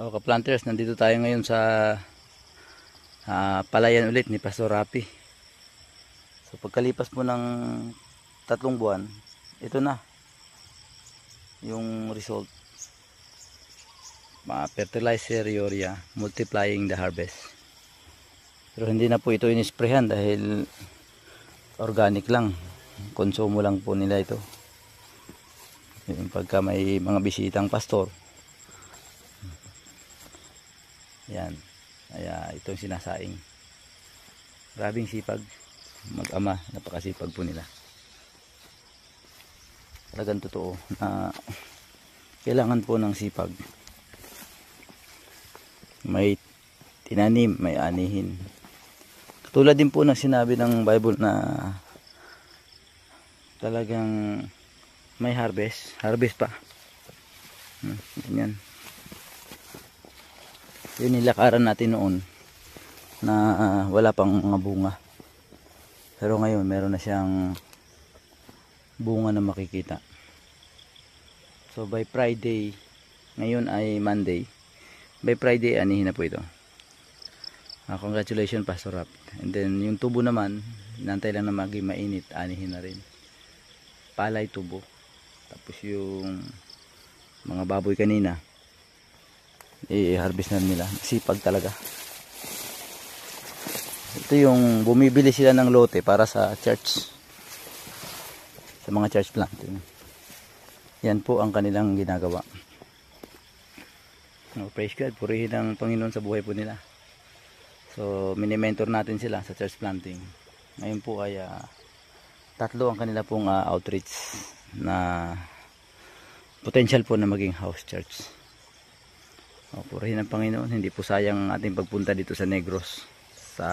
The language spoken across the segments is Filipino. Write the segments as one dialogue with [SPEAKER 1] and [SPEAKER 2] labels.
[SPEAKER 1] Ka-planters, nandito tayo ngayon sa palayan ulit ni Pastor Rapi. So pagkalipas po ng 3 buwan, ito na yung result. Fertilizer, urea, multiplying the harvest. Pero hindi na po ito inisprehan dahil organic lang, konsumo lang po nila ito. Yung pagka may mga bisitang pastor, yan, kaya itong sinasaing. Grabing sipag mag-ama, napakasipag po nila. Talagang totoo na kailangan po ng sipag. May tinanim, may anihin. Katulad din po ng sinabi ng Bible na talagang may harvest pa. Ganyan. Yun nilakaran natin noon na wala pang mga bunga. Pero ngayon meron na siyang bunga na makikita. So by Friday, ngayon ay Monday, by Friday anihin na po ito. Congratulations Pastor Rap. And then yung tubo naman, nantay lang na maging mainit, anihin na rin. Palay tubo. Tapos yung mga baboy kanina, i-harvest na nila. Sipag talaga. Ito yung bumibili sila ng lote para sa church, sa mga church planting. Yan po ang kanilang ginagawa. Praise God, purihin ang Panginoon sa buhay po nila. So mini-mentor natin sila sa church planting. Ngayon po ay 3 ang kanila pong outreach na potential po na maging house church. Purihin ang Panginoon, hindi po sayang ating pagpunta dito sa Negros, sa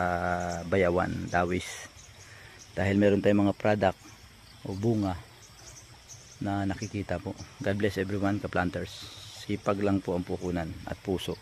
[SPEAKER 1] Bayawan, Dawis, dahil meron tayong mga product o bunga na nakikita po. God bless everyone, ka-planters. Sipag lang po ang pukunan at puso.